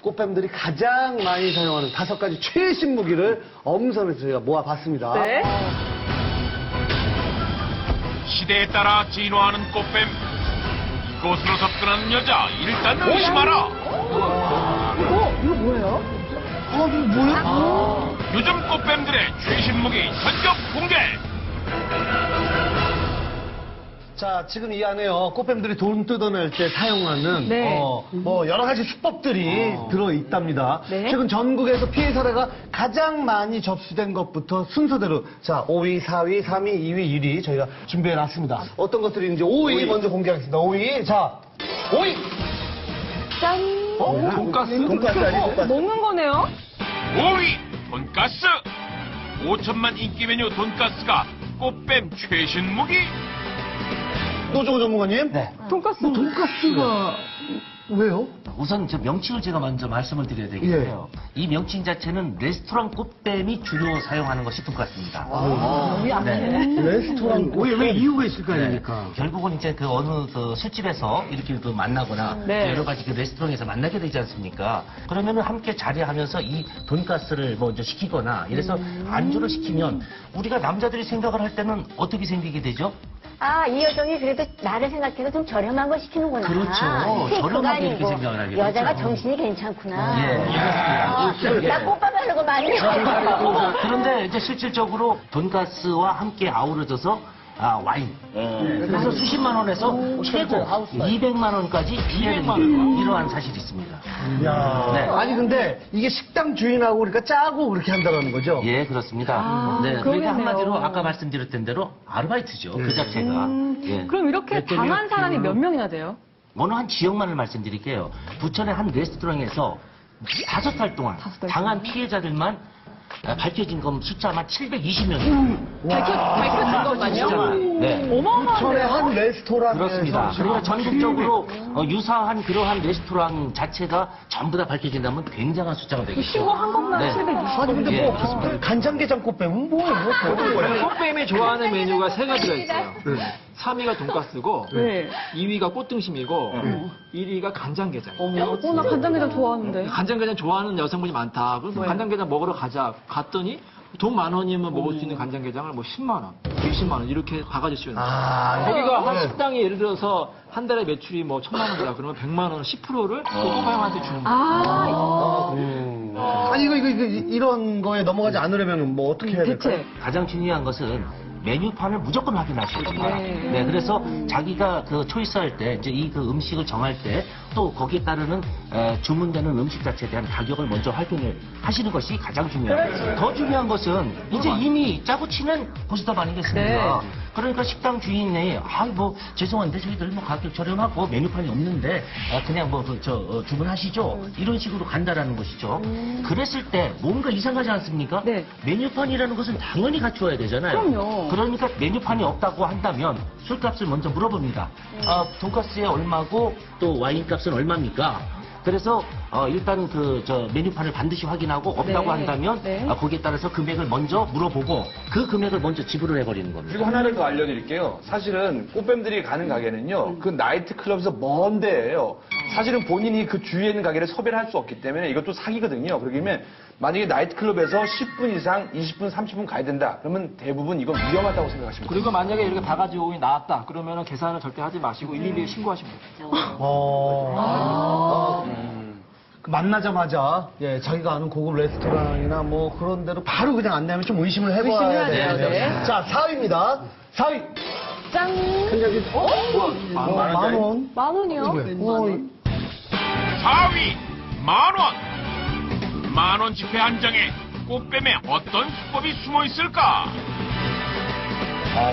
꽃뱀들이 가장 많이 사용하는 5가지 최신 무기를 엄선해서 저희가 모아봤습니다. 네. 시대에 따라 진화하는 꽃뱀. 이곳으로 접근하는 여자 일단 의심하라. 이거 뭐예요? 이거 뭐야? 요즘 꽃뱀들의 최신 무기 전격 공개. 자, 지금 이 안에요. 꽃뱀들이 돈 뜯어낼 때 사용하는 네. 뭐 여러 가지 수법들이 들어있답니다. 네. 최근 전국에서 피해 사례가 가장 많이 접수된 것부터 순서대로 자, 5위, 4위, 3위, 2위, 1위 저희가 준비해놨습니다. 어떤 것들이 있는지 5위 먼저 공개하겠습니다. 5위. 자, 5위. 짠. 돈가스? 돈가스 아니에요? 돈가스. 먹는 거네요? 5위 돈가스. 5천만 인기 메뉴 돈가스가 꽃뱀 최신 무기. 노종호 전문가님? 네. 돈가스. 돈가스가 왜요? 우선 저 명칭을 제가 먼저 말씀을 드려야 되겠는데요. 이 명칭 자체는 레스토랑 꽃뱀이 주로 사용하는 것이 돈가스입니다. 너무 약해. 레스토랑 왜 이유가 있을 거 아닙니까? 결국은 이제 그 어느 그 술집에서 이렇게 그 만나거나 네. 여러 가지 그 레스토랑에서 만나게 되지 않습니까? 그러면은 함께 자리하면서 이 돈가스를 먼저 시키거나 이래서 안주를 시키면 우리가 남자들이 생각을 할 때는 어떻게 생기게 되죠? 아, 이 여성이 그래도 나를 생각해서 좀 저렴한 걸 시키는구나. 그렇죠. 스테이크가 저렴하게 이렇게 아니고 생각을 하게 여자가 되죠. 정신이 괜찮구나. 예. 나 꽃밥 하려고 말이야. 그런데 이제 실질적으로 돈가스와 함께 아우러져서 와인. 그래서 수십만 원에서 최고 200만 원까지 피해는 이러한 사실이 있습니다. 야. 네. 아니 근데 이게 식당 주인하고 그러니까 짜고 그렇게 한다는 거죠? 예, 그렇습니다. 네, 그러겠네요. 그러니까 한마디로 아까 말씀드렸던 대로 아르바이트죠. 그 자체가. 예. 그럼 이렇게 당한 사람이 몇 명이나 돼요? 어느 한 지역만을 말씀드릴게요. 부천의 한 레스토랑에서 5달 동안 5달 당한 피해자들만 밝혀진 건 숫자만 720명이에요. 밝혀진 것만요? 네. 부천의 어마어마한데요? 한 레스토랑에서 그렇습니다. 그러니까 전국적으로 유사한 그러한 레스토랑 자체가 전부 다 밝혀진다면 굉장한 숫자가 되겠죠. 신고한 것만 네. 720. 아니 근데 예, 뭐 그렇습니다. 간장게장 꽃뱀은 뭐예요? 꽃뱀이 좋아하는 메뉴가 3가지가 있어요. 3위가 돈가스고, 네. 2위가 꽃등심이고, 1위가 간장게장이에요. 나 간장게장 좋아하는데. 간장게장 좋아하는 여성분이 많다. 그래서 간장게장 먹으러 가자. 갔더니 돈 10,000원이면 먹을 수 있는 간장게장을 뭐 10만 원, 20만 원 이렇게 바가지 씌우는 거예요. 거기가 한 식당이 예를 들어서 한 달에 매출이 뭐 1,000만 원이다. 그러면 100만 원, 10%를 그 소방한테 주는 거예요. 아니 이런 거에 넘어가지 않으려면 뭐 어떻게 해야 될까요? 대체. 가장 중요한 것은 메뉴판을 무조건 확인하셔야 됩니다. 네. 네, 그래서 자기가 그 초이스할 때, 이제 이 그 음식을 정할 때, 또 거기에 따르는 주문되는 음식 자체에 대한 가격을 먼저 확인을 하시는 것이 가장 중요합니다. 더 중요한 것은 이제 이미 짜고 치는 고스톱 아니겠습니까? 네. 그러니까 식당 주인이 뭐 죄송한데 저희들 뭐 가격 저렴하고 메뉴판이 없는데 그냥 뭐 주문하시죠. 이런 식으로 간다라는 것이죠. 그랬을 때 뭔가 이상하지 않습니까? 네. 메뉴판이라는 것은 당연히 갖추어야 되잖아요. 그럼요. 그러니까 메뉴판이 없다고 한다면 술값을 먼저 물어봅니다. 돈가스에 얼마고 또 와인값은 얼마입니까? 그래서 일단 메뉴판을 반드시 확인하고 없다고 네. 한다면 네. 거기에 따라서 금액을 먼저 물어보고 그 금액을 먼저 지불을 해버리는 겁니다. 그리고 하나를 더 알려드릴게요. 사실은 꽃뱀들이 가는 가게는요, 그 나이트클럽에서 먼 데예요. 사실은 본인이 그 주위에 있는 가게를 섭외를 할 수 없기 때문에 이것도 사기거든요. 그러면 만약에 나이트클럽에서 10분 이상, 20분, 30분 가야 된다. 그러면 대부분 이건 위험하다고 생각하시면 돼요. 그리고 만약에 이렇게 바가지 오인이 나왔다. 그러면은 계산을 절대 하지 마시고 112에 신고하시면 돼요. 그 만나자마자 자기가 아는 고급 레스토랑이나 뭐 그런 데로 바로 그냥 안내하면 좀 의심을 해봐야 의심해야 돼요. 돼요. 자, 4위입니다. 4위. 짠. 만 원. 10,000원이요? 4위 만원. 만원 지폐 한 장에 꽃뱀에 어떤 수법이 숨어 있을까?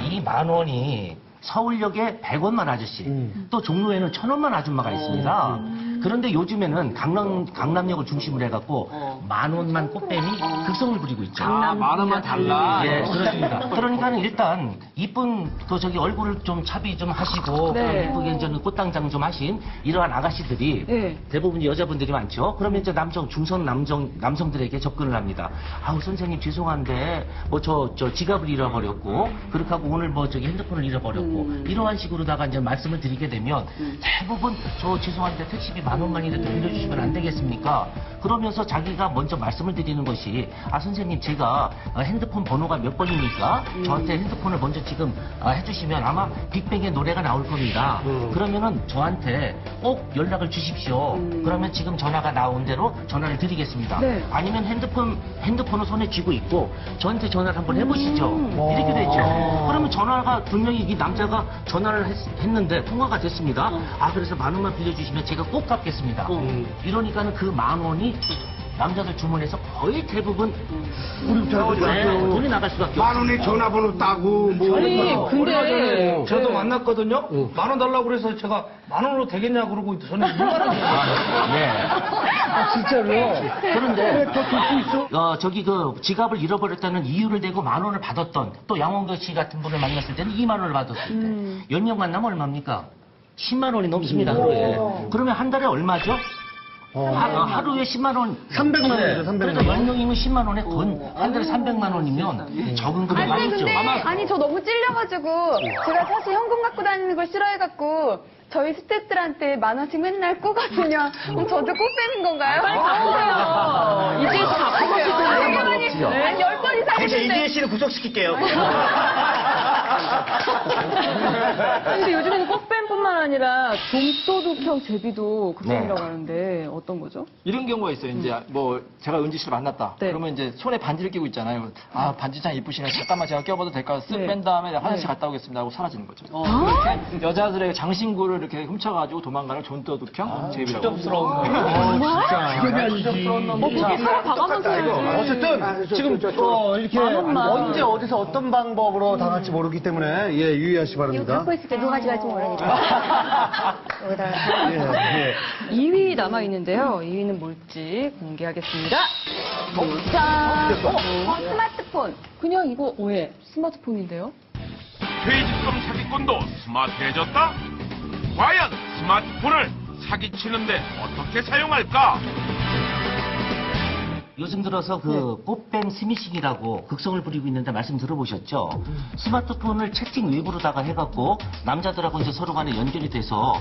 이 10,000원이 서울역에 100원만 아저씨, 또 종로에는 1,000원만 아줌마가 있습니다. 그런데 요즘에는 강남역을 중심으로 해갖고 10,000원만 꽃뱀이 극성을 부리고 있죠. 만 원만 달라. 예, 그렇습니다. 그러니까는 일단 이쁜 얼굴을 좀 차비 좀 하시고 네. 이쁘게 이제 꽃당장 좀 하신 이러한 아가씨들이 네. 대부분 여자분들이 많죠. 그러면 이제 중성 남성들에게 접근을 합니다. 아우 선생님 죄송한데 뭐 저 지갑을 잃어버렸고 그렇게 하고 오늘 뭐 핸드폰을 잃어버렸고 이러한 식으로다가 이제 말씀을 드리게 되면 대부분 저 죄송한데 택시비 10,000원만이라도 빌려주시면 안 되겠습니까? 그러면서 자기가 먼저 말씀을 드리는 것이 선생님 제가 핸드폰 번호가 몇 번입니까? 저한테 핸드폰을 먼저 지금 해주시면 아마 빅뱅의 노래가 나올 겁니다. 그러면은 저한테 꼭 연락을 주십시오. 그러면 지금 전화가 나온 대로 전화를 드리겠습니다. 네. 아니면 핸드폰을 손에 쥐고 있고 저한테 전화를 한번 해보시죠. 이렇게 되죠. 그러면 전화가 분명히 이 남자가 전화를 했는데 통화가 됐습니다. 그래서 10,000원만 빌려주시면 제가 꼭 갚겠습니다. 이러니까는 그 10,000원이 남자들 주문해서 거의 대부분 돈이 나갈 수밖에 없어요. 10,000원에 전화번호 따고 뭐. 아니, 근데. 저도 만났거든요. 10,000원 달라고 그래서 제가 10,000원으로 되겠냐 그러고 저는 6만 원. 네. 진짜로? 그런데 저기 그 지갑을 잃어버렸다는 이유를 대고 10,000원을 받았던 또 양원교 씨 같은 분을 만났을 때는 20,000원을 받았을 때 10명 만나면 얼마입니까? 10만 원이 넘습니다, 하루에. 그러면 한 달에 얼마죠? 하루에 10만 원. 300만 원이죠, 300만 그러니까 원. 10명이면 10만 원에 한 달에 300만 원이면 적은 금액 아니 아니죠. 근데 아니 저 너무 찔려가지고 제가 사실 현금 갖고 다니는 걸 싫어해갖고 저희 스태프들한테 10,000원씩 맨날 꾸거든요. 그럼 저도 꾸 빼는 건가요? 빨리 갚으세요. 이제 갚으시고. 한 10번 이상 했는데 씨를 구속시킬게요. 근데 요즘에는 꽃뱀뿐만 아니라 돈도둑형 제비도 급증이라고 하는데 어떤 거죠? 이런 경우가 있어요. 이제 뭐 제가 은지 씨를 만났다. 네. 그러면 이제 손에 반지를 끼고 있잖아요. 반지 참 이쁘시네. 잠깐만 제가 껴봐도 될까요? 쓱 네. 뺀 다음에 화장실 갔다 오겠습니다 하고 사라지는 거죠. 아? 이렇게 여자들의 장신구를 이렇게 훔쳐가지고 도망가는 존도둑형 제비라고. 정말? 진짜. 사람 봐가면서 해야지. 어쨌든 지금 이렇게 10,000원만. 언제 어디서 어떤 방법으로 당할지 모르기 때문에 유의하시 이거 바랍니다. 갖고 있을 때 누가 가져갈지 모르니까. 여기다가. 예. 2위 남아있는데요. 2위는 뭘지 공개하겠습니다. 짠! 스마트폰. 그냥 이거 왜 스마트폰인데요? 퇴직금 사기꾼도 스마트해졌다? 과연 스마트폰을 사기치는데 어떻게 사용할까? 요즘 들어서 그 꽃뱀 스미싱이라고 극성을 부리고 있는데 말씀 들어보셨죠? 스마트폰을 채팅 웹으로다가 해갖고 남자들하고 이제 서로 간에 연결이 돼서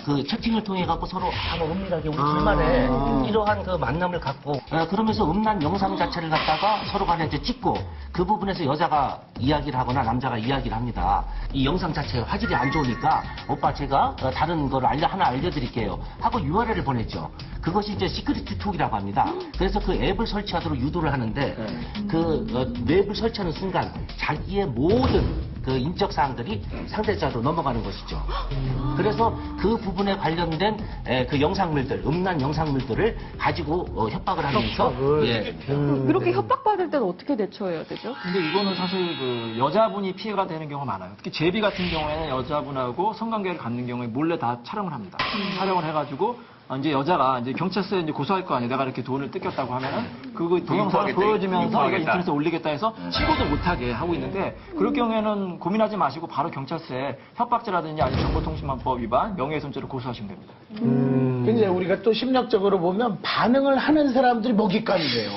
그 채팅을 통해 갖고 서로 은밀하게 우리 둘만의 이러한 그 만남을 갖고 그러면서 음란 영상 자체를 갖다가 서로 간에 이제 찍고 그 부분에서 여자가 이야기를 하거나 남자가 이야기를 합니다. 이 영상 자체가 화질이 안 좋으니까 오빠 제가 다른 걸 하나 알려드릴게요 하고 URL을 보냈죠. 그것이 이제 시크릿 톡이라고 합니다. 그래서 그 앱을 설치하도록 유도를 하는데 그 웹을 설치하는 순간 자기의 모든 그 인적 사항들이 상대자로 넘어가는 것이죠. 그래서 그 부분에 관련된 그 영상물들, 음란 영상물들을 가지고 협박을 하면서 이렇게 협박받을 때는 어떻게 대처해야 되죠? 근데 이거는 사실 그 여자분이 피해가 되는 경우가 많아요. 특히 제비 같은 경우에는 여자분하고 성관계를 갖는 경우에 몰래 다 촬영을 합니다. 촬영을 해가지고 이제 여자가 이제 경찰서에 이제 고소할 거 아니에요. 내가 이렇게 돈을 뜯겼다고 하면은 그 동영상을 보여주면서 이거 인터넷에 올리겠다 해서 신고도 못하게 하고 있는데 그럴 경우에는 고민하지 마시고 바로 경찰서에 협박죄라든지 아니면 정보통신망법 위반, 명예훼손죄로 고소하시면 됩니다. 근데 우리가 또 심리학적으로 보면 반응을 하는 사람들이 먹잇감이래요.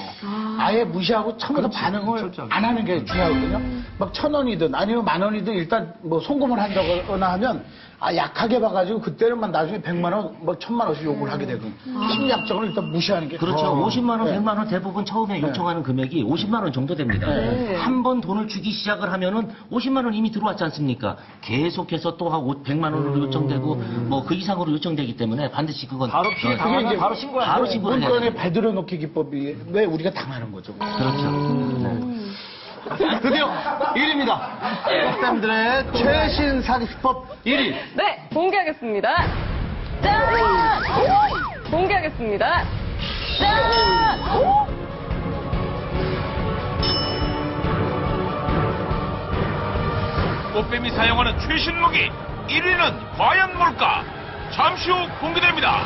아예 무시하고 처음부터 반응을 철저하게. 안 하는 게 중요하거든요. 막 1,000원이든 아니면 10,000원이든 일단 뭐 송금을 한다거나 하면 약하게 봐가지고 그때는 나중에 100만 원, 뭐 1,000만 원씩 요구를 하게 되고 심리학적으로 일단 무시하는 게 그렇죠. 더- 50만 원, 네. 100만 원 대부분 처음에 요청하는 금액이 50만 원 정도 됩니다. 한 번 돈을 주기 시작을 하면은 50만 원 이미 들어왔지 않습니까? 계속해서 또 하고 100만 원으로 요청되고 뭐 그 이상으로 요청되기 때문에 반드시 그건 바로 피해 당하면 바로 신고해야 바로 돼요. 신고를 해야 문건에 돼요. 발들여 놓기 기법이 왜 우리가 당하는 거죠? 그렇죠. 네. 드디어 1위입니다. 꽃뱀들의 최신 사기수법 1위. 네, 공개하겠습니다. 짠! 공개하겠습니다. 짠! 꽃뱀이 사용하는 최신 무기 1위는 과연 뭘까? 잠시 후 공개됩니다.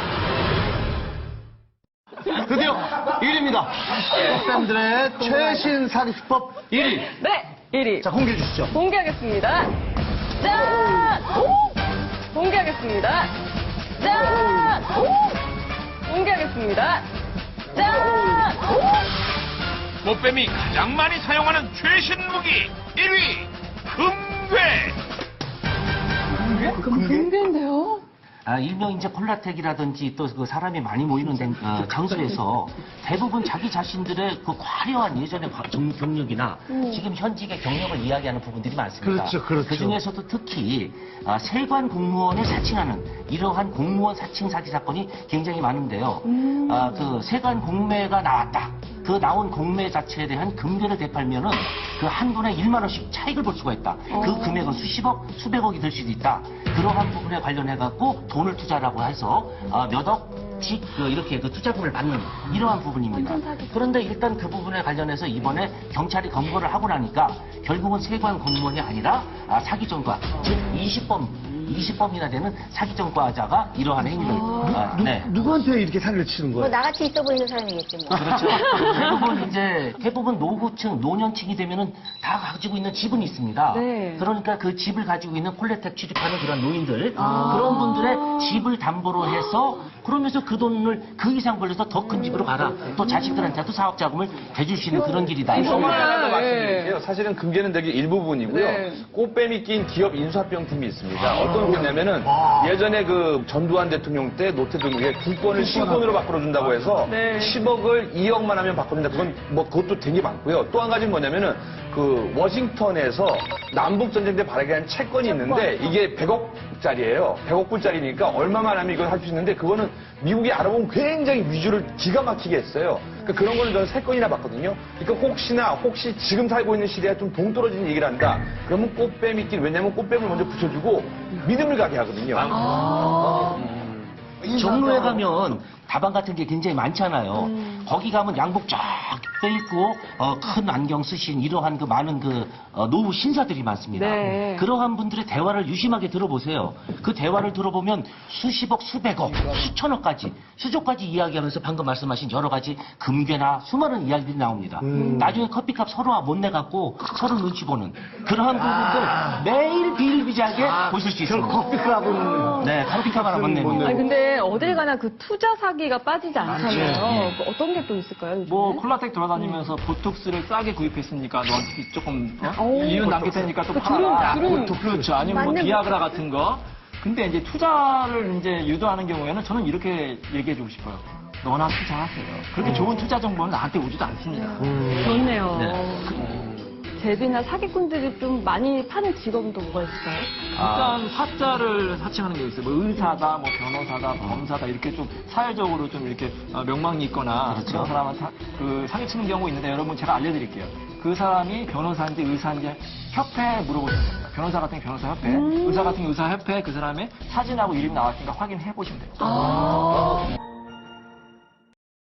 드디어 1위입니다. 꽃뱀들의 최신 사기수법 1위. 네, 1위. 자, 공개해 주시죠. 공개하겠습니다. 짠! 공개하겠습니다. 짠! 공개하겠습니다. 짠! 꽃뱀이 가장 많이 사용하는 최신 무기 1위 금괴. 금괴인데요? 일명 이제 콜라텍이라든지 또 그 사람이 많이 모이는 장소에서 대부분 자기 자신들의 그 화려한 예전의 경력이나 지금 현직의 경력을 이야기하는 부분들이 많습니다. 그렇죠. 그 중에서도 특히 세관 공무원을 사칭하는 이러한 공무원 사칭 사기 사건이 굉장히 많은데요. 그 세관 공매가 나왔다. 그 나온 공매 자체에 대한 금괴를 되팔면은 그 한 분에 1만 원씩 차익을 볼 수가 있다. 그 금액은 수십억, 수백억이 될 수도 있다. 그러한 부분에 관련해 갖고 돈을 투자라고 해서 몇 억씩 이렇게 그 투자금을 받는 이러한 부분입니다. 그런데 일단 그 부분에 관련해서 이번에 경찰이 검거를 하고 나니까 결국은 세관 공무원이 아니라 사기 전과, 즉 20범이나 되는 사기 전과자가 이러한 행위를 누구한테 이렇게 사기를 치는 뭐 거예요? 나같이 있어 보이는 사람이겠지 뭐. 그렇죠. 대부분 노후층, 노년층이 되면은 다 가지고 있는 집은 있습니다. 네. 그러니까 그 집을 가지고 있는 콜레텍 취급하는 그런 노인들, 그런 분들의 집을 담보로 해서 그러면서 그 돈을 그 이상 벌려서 더 큰 집으로 가라. 또 자식들한테도 사업 자금을 대줄 수 있는 그런 길이다. 하나 더 말씀드릴게요. 사실은 금괴는 되게 일부분이고요. 꽃뱀이 낀 기업 인수합병 팀이 있습니다. 어떤 거냐면은 예전에 그 전두환 대통령 때 노태우에게 국권을 신권으로 바꿔준다고 해서 10억을 2억만 하면 바꿔준다. 그건 뭐 그것도 되게 많고요. 또 한 가지는 뭐냐면은 그 워싱턴에서 남북 전쟁 때 발행한 채권이 있는데 이게 100억짜리예요. 100억 불짜리니까 얼마만 하면 이걸 할 수 있는데 그거는 미국이 알아보면 굉장히 위주를 기가 막히게 했어요. 그러니까 그런 거는 저는 3건이나 봤거든요. 그러니까 혹시 지금 살고 있는 시대에 좀 동떨어진 얘기를 한다. 그러면 꽃뱀이 낀 왜냐면 꽃뱀을 먼저 붙여주고 믿음을 가게 하거든요. 종로에 가면 다방 같은 게 굉장히 많잖아요. 거기 가면 양복 쫙 껴입고 큰 안경 쓰신 이러한 그 많은 그 노후 신사들이 많습니다. 네. 그러한 분들의 대화를 유심하게 들어보세요. 그 대화를 들어보면 수십억, 수백억, 수천억까지, 수조까지 이야기하면서 방금 말씀하신 여러 가지 금괴나 수많은 이야기들이 나옵니다. 나중에 커피값 서로 못 내갖고 서로 눈치 보는 그러한 부분들 매일 비일비재하게 보실 수 있습니다. 커피값은 네, 커피값 하나 못 내고. 아니 근데 어딜 가나 그 투자 사기가 빠지지 않잖아요. 그 어떤 게 또 있을까요? 요즘에? 뭐 콜라텍 돌아다니면서 보톡스를 싸게 구입했으니까 너한테 조금 이윤 남길 테니까 또 팔아라. 그렇죠. 아니면 뭐 비아그라 같은 거. 근데 이제 투자를 이제 유도하는 경우에는 저는 이렇게 얘기해주고 싶어요. 너나 투자하세요. 그렇게 좋은 투자 정보는 나한테 오지도 않습니다. 그렇네요. 제비나 사기꾼들이 좀 많이 파는 직업은 또 뭐가 있을까요? 일단 사자를 사칭하는 게 있어요. 뭐 의사다, 뭐 변호사다, 범사다 이렇게 좀 사회적으로 좀 이렇게 명망이 있거나 그런 사람은 그 사기치는 경우 있는데 여러분 제가 알려드릴게요. 그 사람이 변호사인지 의사인지 협회에 물어보시면 됩니다. 변호사 같은 게 변호사 협회, 의사 같은 게 의사 협회에 그 사람의 사진하고 이름이 나왔으니까 확인해 보시면 돼요.